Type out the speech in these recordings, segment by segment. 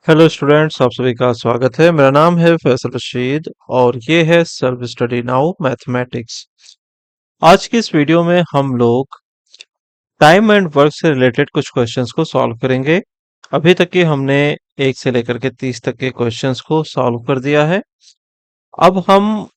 Hello students, आप सभी का स्वागत है। मेरा नाम है फैसल रशीद और ये है सेल्फ स्टडी नाउ मैथमेटिक्स। आज की इस वीडियो में हम लोग टाइम एंड वर्क से रिलेटेड कुछ क्वेश्चंस को सॉल्व करेंगे। अभी तक के हमने 1 से लेकर के 30 तक के क्वेश्चंस को सॉल्व कर दिया है। अब हम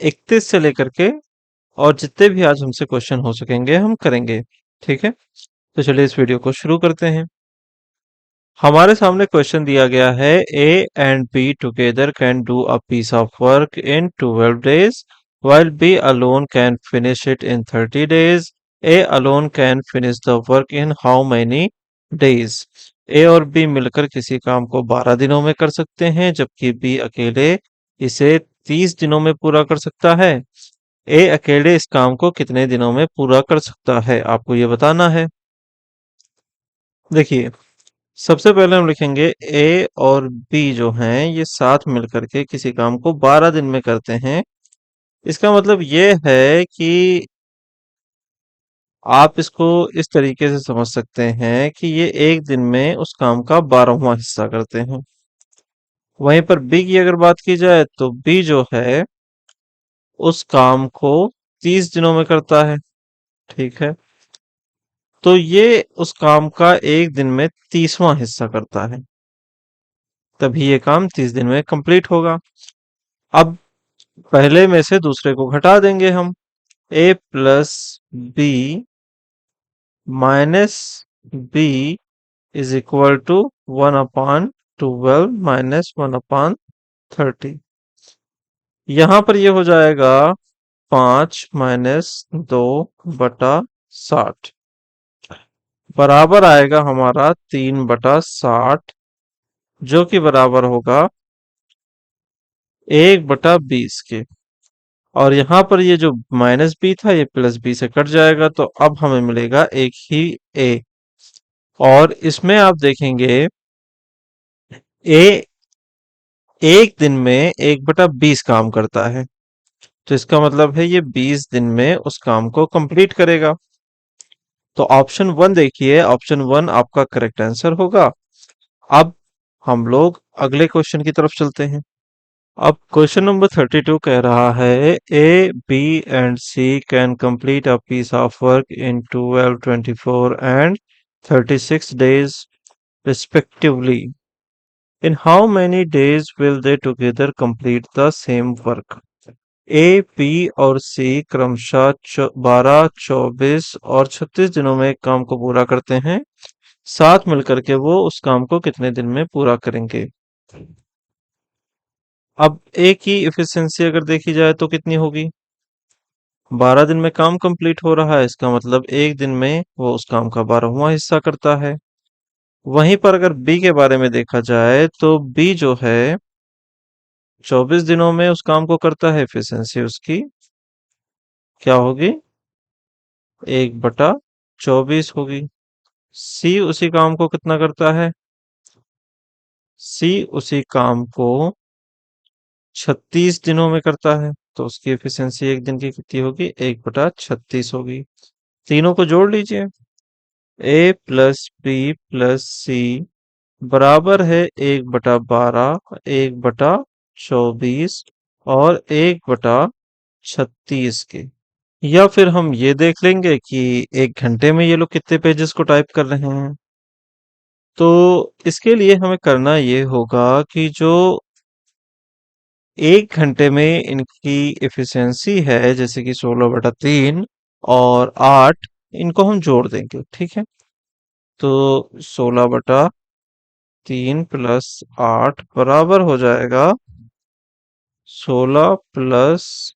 31 से लेकर के और जितने भी आज हमसे क्वेश्चन हो सकेंगे हम करेंगे। ठीक है, तो चलिए इस वीडियो को शुरू करते हैं। हमारे सामने क्वेश्चन दिया गया है, A and B together can do a piece of work in 12 days while B alone can finish it in 30 days. A alone can finish the work in how many days. A और B मिलकर किसी काम को 12 दिनों में कर सकते हैं, जबकि बी अकेले इसे 30 दिनों में पूरा कर सकता है। ए अकेले इस काम को कितने दिनों में पूरा कर सकता है, आपको ये बताना है। देखिए, सबसे पहले हम लिखेंगे ए और बी जो हैं ये साथ मिलकर के किसी काम को 12 दिन में करते हैं। इसका मतलब ये है कि आप इसको इस तरीके से समझ सकते हैं कि ये एक दिन में उस काम का 12वां हिस्सा करते हैं। वहीं पर बी की अगर बात की जाए तो बी जो है उस काम को 30 दिनों में करता है। ठीक है, तो ये उस काम का एक दिन में 30वां हिस्सा करता है, तभी ये काम 30 दिन में कंप्लीट होगा। अब पहले में से दूसरे को घटा देंगे हम। A plus B minus B is equal to 1/12 minus 1/30। यहां पर ये हो जाएगा 5 - 2/60 बराबर आएगा हमारा 3/60, जो कि बराबर होगा 1/20 के। और यहाँ पर ये जो माइनस बी था ये प्लस बी से कट जाएगा, तो अब हमें मिलेगा एक ही ए। और इसमें आप देखेंगे ए एक दिन में 1/20 काम करता है, तो इसका मतलब है ये 20 दिन में उस काम को कंप्लीट करेगा। तो ऑप्शन वन देखिए, ऑप्शन वन आपका करेक्ट आंसर होगा। अब हम लोग अगले क्वेश्चन की तरफ चलते हैं। अब क्वेश्चन नंबर 32 कह रहा है, A B and C can complete a piece of work in 12, 24 and 36 days respectively. In how many days will they together complete the same work? A, B और सी क्रमशः 12, 24 और 36 दिनों में एक काम को पूरा करते हैं। साथ मिलकर के वो उस काम को कितने दिन में पूरा करेंगे? अब ए की एफिशिएंसी अगर देखी जाए तो कितनी होगी? 12 दिन में काम कंप्लीट हो रहा है, इसका मतलब एक दिन में वो उस काम का 12वां हिस्सा करता है। वहीं पर अगर बी के बारे में देखा जाए तो बी जो है 24 दिनों में उस काम को करता है। एफिशिएंसी उसकी क्या होगी? 1/24 होगी। सी उसी काम को कितना करता है? सी उसी काम को 36 दिनों में करता है, तो उसकी एफिशिएंसी एक दिन की कितनी होगी? 1/36 होगी। तीनों को जोड़ लीजिए। ए प्लस बी प्लस सी बराबर है 1/12, 1/24 और 1/36 के। या फिर हम ये देख लेंगे कि 1 घंटे में ये लोग कितने पेजेस को टाइप कर रहे हैं। तो इसके लिए हमें करना ये होगा कि जो 1 घंटे में इनकी एफिशिएंसी है, जैसे कि 16/3 और 8, इनको हम जोड़ देंगे। ठीक है, तो 16/3 प्लस 8 बराबर हो जाएगा 16 प्लस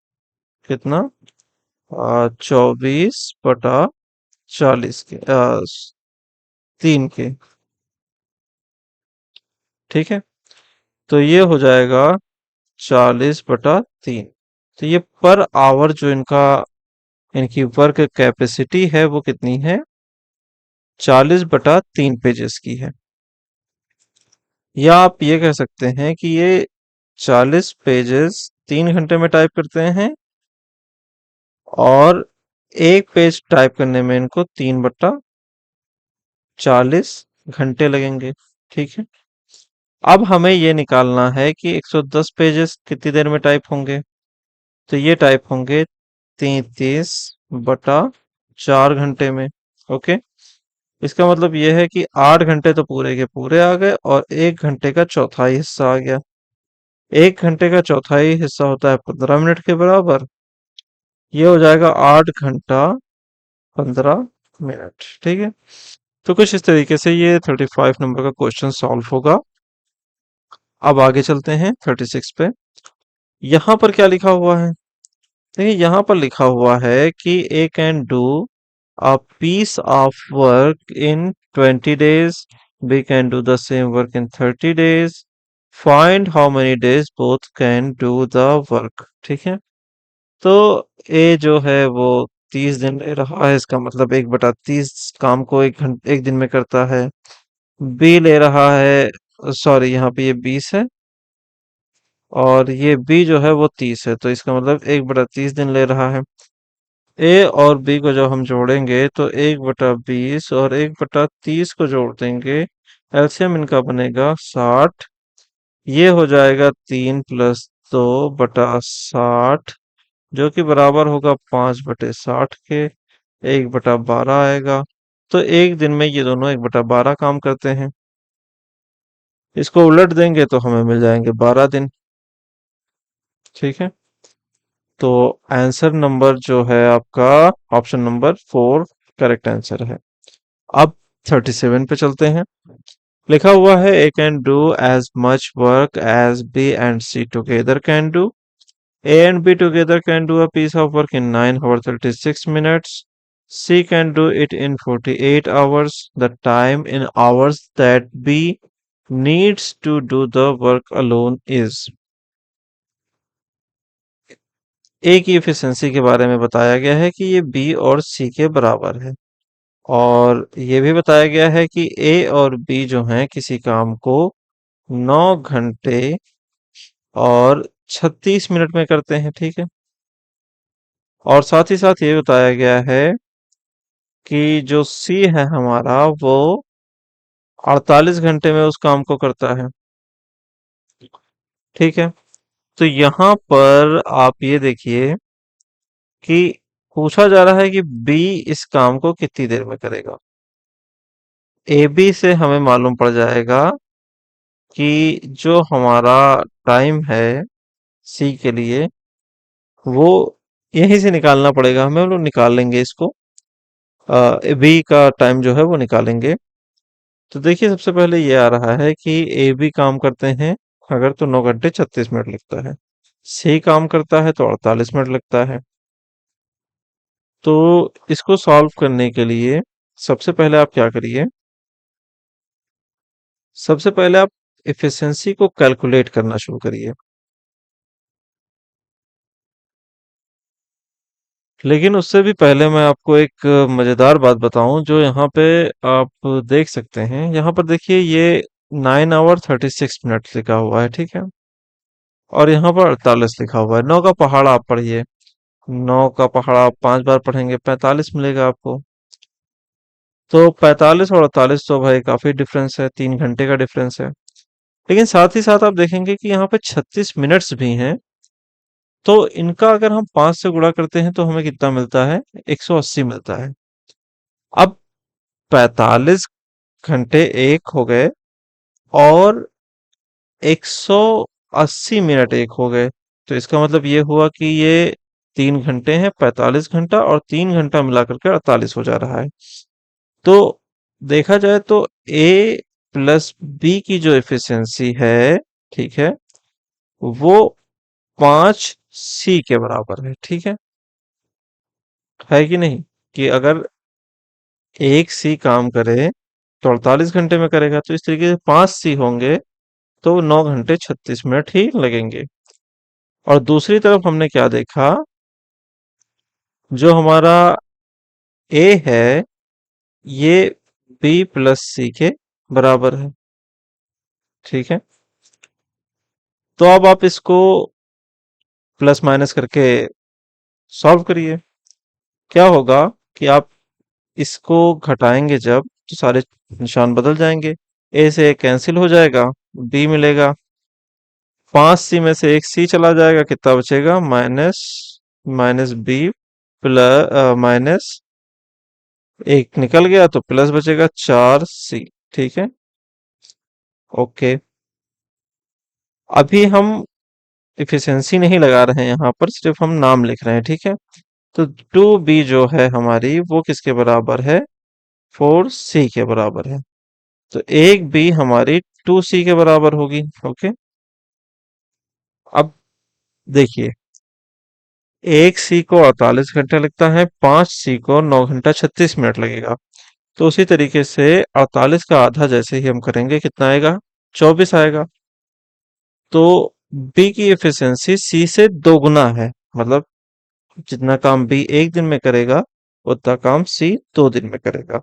कितना, 24/40 के, 3 के। ठीक है, तो ये हो जाएगा 40/3। तो ये पर आवर जो इनका इनकी वर्क कैपेसिटी है वो कितनी है? 40/3 पेजेस की है। या आप ये कह सकते हैं कि ये 40 पेजेस 3 घंटे में टाइप करते हैं और एक पेज टाइप करने में इनको 3/40 घंटे लगेंगे। ठीक है, अब हमें ये निकालना है कि 110 पेजेस कितनी देर में टाइप होंगे। तो ये टाइप होंगे 33/4 घंटे में। ओके। इसका मतलब ये है कि 8 घंटे तो पूरे के पूरे आ गए और 1 घंटे का चौथाई हिस्सा आ गया। 1 घंटे का चौथाई हिस्सा होता है 15 मिनट के बराबर। ये हो जाएगा 8 घंटा 15 मिनट। ठीक है। तो कुछ इस तरीके से ये 35 नंबर का क्वेश्चन सॉल्व होगा। अब आगे चलते हैं 36 पे। यहाँ पर क्या लिखा हुआ है? देखिए यहाँ पर लिखा हुआ है कि A can do a piece of work in 20 days, B can do the same work in 30 days, find how many days both can do the work. ठीक है। तो ए जो है वो 30 दिन ले रहा है, इसका मतलब 1/30 काम को 1 दिन में करता है। बी ले रहा है, सॉरी यहाँ पे ये 20 है और ये बी जो है वो 30 है, तो इसका मतलब 1/30 दिन ले रहा है। ए और बी को जब हम जोड़ेंगे तो 1/20 और 1/30 को जोड़ देंगे, एलसीएम इनका बनेगा 60। ये हो जाएगा 3 + 2/60 जो कि बराबर होगा 5/60 के। 1/12 आएगा। तो एक दिन में ये दोनों 1/12 काम करते हैं। इसको उलट देंगे तो हमें मिल जाएंगे 12 दिन। ठीक है। तो आंसर नंबर जो है आपका ऑप्शन नंबर 4 करेक्ट आंसर है। अब 37 पे चलते हैं। लिखा हुआ है A can do as much work as B and C together can do. A and B together can do a piece of work in 9 hours 36 minutes. C can do it in 48 hours. The time in hours that B needs to do the work alone is। A की efficiency के बारे में बताया गया है कि ये B और C के बराबर है। और ये भी बताया गया है कि A और B जो हैं किसी काम को 9 घंटे और 36 मिनट में करते हैं। ठीक है। और साथ ही साथ ये बताया गया है कि जो सी है हमारा वो 48 घंटे में उस काम को करता है। ठीक है। तो यहाँ पर आप ये देखिए कि पूछा जा रहा है कि बी इस काम को कितनी देर में करेगा। ए बी से हमें मालूम पड़ जाएगा कि जो हमारा टाइम है सी के लिए वो यहीं से निकालना पड़ेगा हमें। हम लोग निकाल लेंगे इसको। बी का टाइम जो है वो निकालेंगे। तो देखिए सबसे पहले ये आ रहा है कि ए बी काम करते हैं अगर तो 9 घंटे 36 मिनट लगता है। सी काम करता है तो 48 मिनट लगता है। तो इसको सॉल्व करने के लिए सबसे पहले आप क्या करिए, सबसे पहले आप एफिशिएंसी को कैलकुलेट करना शुरू करिए। लेकिन उससे भी पहले मैं आपको एक मजेदार बात बताऊं जो यहाँ पे आप देख सकते हैं। यहाँ पर देखिए ये 9 hour 36 minutes लिखा हुआ है। ठीक है। और यहाँ पर 48 लिखा हुआ है। 9 का पहाड़ा आप पढ़िए। 9 का पहाड़ा आप 5 बार पढ़ेंगे 45 मिलेगा आपको। तो 45 और 48 तो भाई काफी डिफरेंस है, 3 घंटे का डिफरेंस है। लेकिन साथ ही साथ आप देखेंगे कि यहाँ पे 36 मिनट्स भी हैं। तो इनका अगर हम 5 से गुणा करते हैं तो हमें कितना मिलता है? 180 मिलता है। अब 45 घंटे एक हो गए और 180 मिनट एक हो गए। तो इसका मतलब ये हुआ कि ये 3 घंटे हैं, 45 घंटा और 3 घंटा मिलाकर के 48 हो जा रहा है। तो देखा जाए तो ए प्लस बी की जो एफिशिएंसी है, ठीक है, वो 5 सी के बराबर है। ठीक है कि नहीं? कि अगर एक सी काम करे तो 48 घंटे में करेगा, तो इस तरीके से 5 सी होंगे तो 9 घंटे 36 मिनट ही लगेंगे। और दूसरी तरफ हमने क्या देखा, जो हमारा ए है ये बी प्लस सी के बराबर है। ठीक है। तो अब आप इसको प्लस माइनस करके सॉल्व करिए। क्या होगा कि आप इसको घटाएंगे जब तो सारे निशान बदल जाएंगे। ए से ए कैंसिल हो जाएगा, बी मिलेगा। 5 सी में से एक सी चला जाएगा, कितना बचेगा? Minus minus B plus minus एक निकल गया तो प्लस बचेगा 4 सी। ठीक है। ओके। अभी हम इफिशिएंसी नहीं लगा रहे हैं, यहाँ पर सिर्फ हम नाम लिख रहे हैं। ठीक है। तो 2b जो है हमारी, वो किसके बराबर है? 4c के बराबर है। तो एक बी हमारी 2c के बराबर होगी। ओके। अब देखिए, एक सी को 48 घंटे लगता है, 5 सी को 9 घंटा 36 मिनट लगेगा। तो उसी तरीके से 48 का आधा जैसे ही हम करेंगे, कितना आएगा? 24 आएगा। तो बी की एफिशिएंसी सी से दोगुना है। मतलब जितना काम बी एक दिन में करेगा, उतना काम सी 2 दिन में करेगा।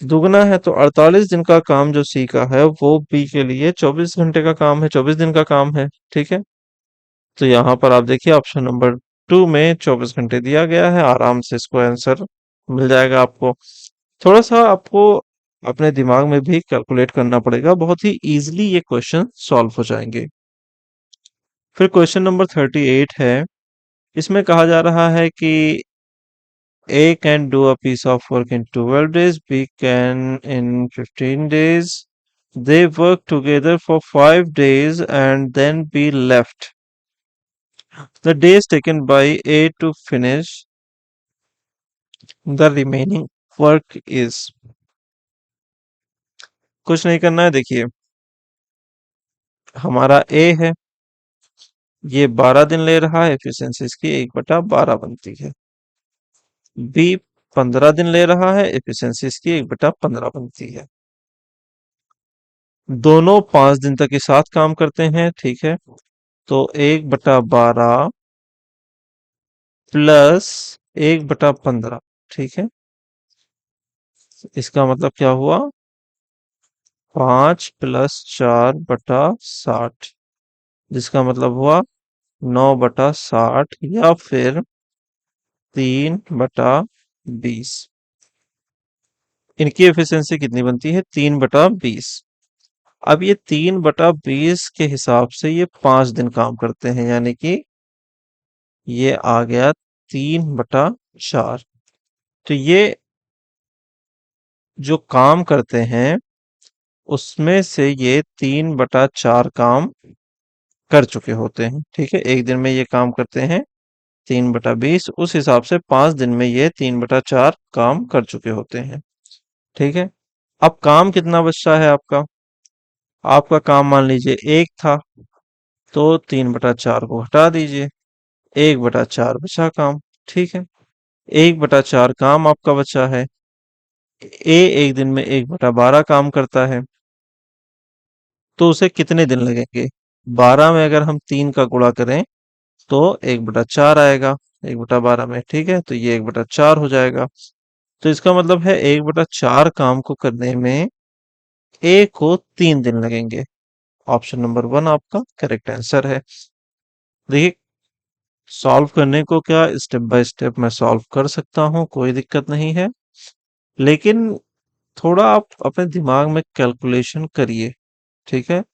दुगना है तो 48 दिन का काम जो सी का है, वो बी के लिए 24 घंटे का काम है, 24 दिन का काम है। ठीक है। तो यहाँ पर आप देखिए, ऑप्शन नंबर 2 में 24 घंटे दिया गया है। आराम से इसको आंसर मिल जाएगा आपको। थोड़ा सा आपको अपने दिमाग में भी कैलकुलेट करना पड़ेगा, बहुत ही इजीली ये क्वेश्चन सॉल्व हो जाएंगे। फिर क्वेश्चन नंबर 38 है। इसमें कहा जा रहा है कि A can do a piece of work in 12 days, B can in 15 days. They work together for 5 days and then B left. The days taken by A to finish the remaining work is। कुछ नहीं करना है। देखिए, हमारा A है, ये 12 दिन ले रहा है, एफिशिएंसी इसकी 1/12 बनती है। B 15 दिन ले रहा है, एफिशिएंसी इसकी 1/15 बनती है। दोनों 5 दिन तक के साथ काम करते हैं। ठीक है। तो 1/12 प्लस 1/15। ठीक है। इसका मतलब क्या हुआ? 5 + 4/60, जिसका मतलब हुआ 9/60, या फिर 3/20। इनकी एफिशिएंसी कितनी बनती है? 3/20। अब ये 3/20 के हिसाब से ये 5 दिन काम करते हैं, यानी कि ये आ गया 3/4। तो ये जो काम करते हैं, उसमें से ये 3/4 काम कर चुके होते हैं। ठीक है। एक दिन में ये काम करते हैं 3/20, उस हिसाब से 5 दिन में ये 3/4 काम कर चुके होते हैं। ठीक है। अब काम कितना बचता है आपका? आपका काम मान लीजिए एक था, तो 3/4 को हटा दीजिए, 1/4 बचा काम। ठीक है। 1/4 काम आपका बचा है। ए एक दिन में 1/12 काम करता है, तो उसे कितने दिन लगेंगे? 12 में अगर हम 3 का गुणा करें, तो 1/4 आएगा 1/12 में। ठीक है। तो ये 1/4 हो जाएगा। तो इसका मतलब है 1/4 काम को करने में ए को 3 दिन लगेंगे। ऑप्शन नंबर 1 आपका करेक्ट आंसर है। देखिए, सॉल्व करने को क्या स्टेप बाय स्टेप मैं सॉल्व कर सकता हूँ, कोई दिक्कत नहीं है। लेकिन थोड़ा आप अपने दिमाग में कैलकुलेशन करिए। ठीक है।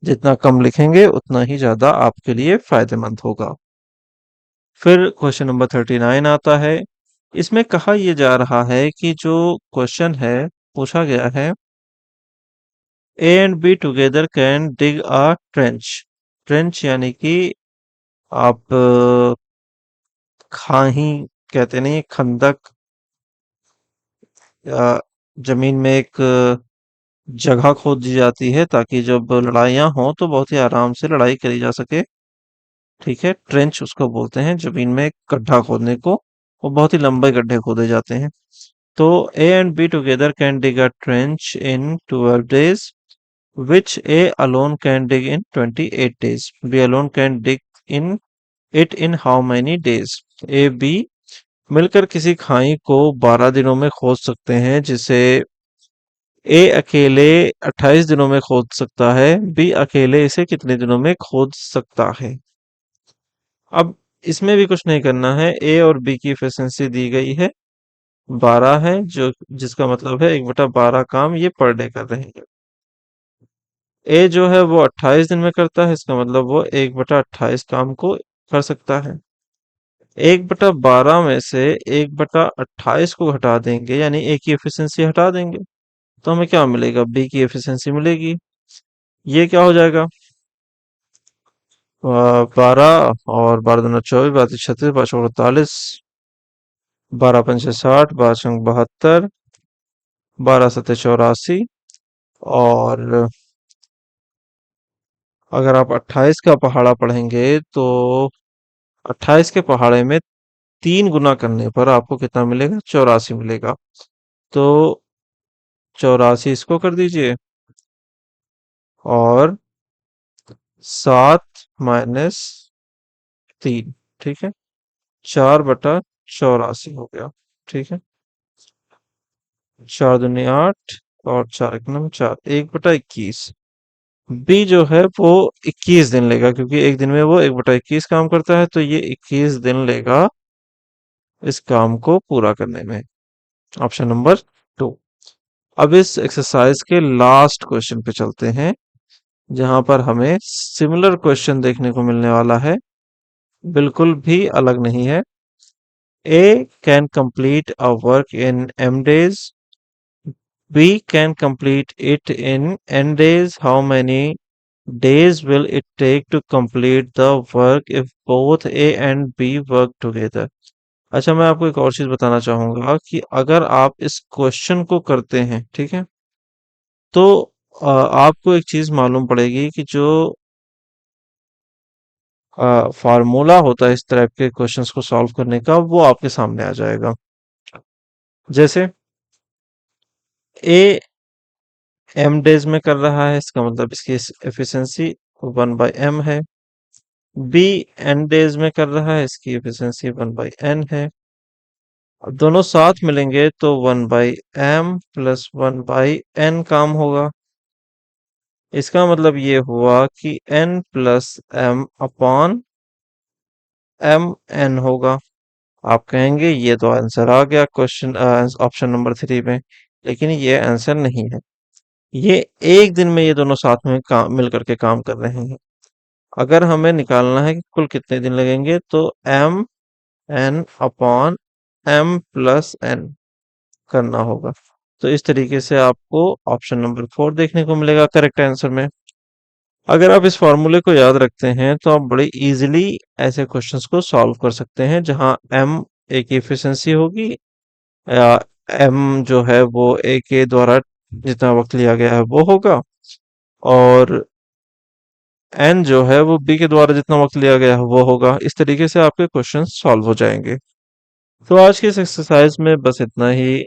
जितना कम लिखेंगे, उतना ही ज्यादा आपके लिए फायदेमंद होगा। फिर क्वेश्चन नंबर 39 आता है। इसमें कहा यह जा रहा है कि जो क्वेश्चन है, पूछा गया है, A and B together can dig a trench. Trench यानी कि आप खाही कहते नहीं, खंदक, या जमीन में एक जगह खोद दी जाती है, ताकि जब लड़ाइयाँ हों तो बहुत ही आराम से लड़ाई करी जा सके। ठीक है। ट्रेंच उसको बोलते हैं, जमीन में एक गड्ढा खोदने को। वो बहुत ही लंबे गड्ढे खोदे जाते हैं। तो ए and B together can dig a trench in 12 days, which A alone can dig in 28 days. B alone can dig in it in how many days? A, B मिलकर किसी खाई को 12 दिनों में खोद सकते हैं, जिसे ए अकेले 28 दिनों में खोद सकता है। बी अकेले इसे कितने दिनों में खोद सकता है? अब इसमें भी कुछ नहीं करना है। ए और बी की एफिशिएंसी दी गई है, 12 है, जो जिसका मतलब है 1/12 काम ये पर डे कर रहे हैं। ए जो है वो 28 दिन में करता है, इसका मतलब वो 1/28 काम को कर सकता है। 1/12 में से 1/28 को घटा देंगे, यानी ए की एफिशिएंसी हटा देंगे, तो हमें क्या मिलेगा? बी की एफिशिएंसी मिलेगी। ये क्या हो जाएगा? 12 और 12 दूना 24, 32 36, 5 48, 12 पंचे 60, 5 72, 12 सत्ते 84, और अगर आप 28 का पहाड़ा पढ़ेंगे तो 28 के पहाड़े में 3 गुना करने पर आपको कितना मिलेगा? 84 मिलेगा। तो 84 इसको कर दीजिए, और 7 - 3, ठीक है। 4/84 हो गया, ठीक है। 4 दूनी 8, और 4 1 9 4, 1/21। बी जो है वो 21 दिन लेगा, क्योंकि एक दिन में वो 1/21 काम करता है, तो ये 21 दिन लेगा इस काम को पूरा करने में। Option number 2। अब इस एक्सरसाइज के लास्ट क्वेश्चन पे चलते हैं, जहां पर हमें सिमिलर क्वेश्चन देखने को मिलने वाला है, बिल्कुल भी अलग नहीं है। A can complete a work in M days. B can complete it in N days. How many days will it take to complete the work if both A and B work together? अच्छा, मैं आपको एक और चीज बताना चाहूंगा कि अगर आप इस क्वेश्चन को करते हैं, ठीक है, तो आपको एक चीज मालूम पड़ेगी कि जो फार्मूला होता है इस तरह के क्वेश्चंस को सॉल्व करने का, वो आपके सामने आ जाएगा। जैसे ए एम डेज में कर रहा है, इसका मतलब इसकी एफिशिएंसी 1/m है। बी एन डेज में कर रहा है, इसकी एफिशिएंसी 1/n है। अब दोनों साथ मिलेंगे तो 1/m प्लस 1/n काम होगा। इसका मतलब ये हुआ कि n plus m upon m n होगा। आप कहेंगे ये तो आंसर आ गया क्वेश्चन ऑप्शन नंबर 3 में, लेकिन ये आंसर नहीं है। ये एक दिन में ये दोनों साथ में काम मिल करके काम कर रहे हैं। अगर हमें निकालना है कि कुल कितने दिन लगेंगे, तो M N upon M plus N करना होगा। तो इस तरीके से आपको ऑप्शन नंबर 4 देखने को मिलेगा करेक्ट आंसर में। अगर आप इस फॉर्मूले को याद रखते हैं तो आप बड़े इजीली ऐसे क्वेश्चंस को सॉल्व कर सकते हैं, जहां एम ए की एफिशिएंसी होगी, या एम जो है वो ए के द्वारा जितना वक्त लिया गया है वो होगा, और एन जो है वो बी के द्वारा जितना वक्त लिया गया है वो होगा। इस तरीके से आपके क्वेश्चन सॉल्व हो जाएंगे। तो आज की इस एक्सरसाइज में बस इतना ही।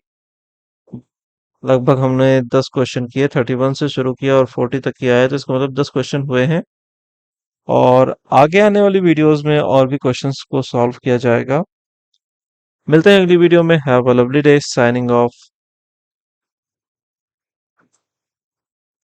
लगभग हमने 10 क्वेश्चन किए, 31 से शुरू किया और 40 तक किया है, तो इसका मतलब 10 क्वेश्चन हुए हैं। और आगे आने वाली वीडियोस में और भी क्वेश्चंस को सॉल्व किया जाएगा। मिलते हैं अगली वीडियो में। Have a lovely day, signing off.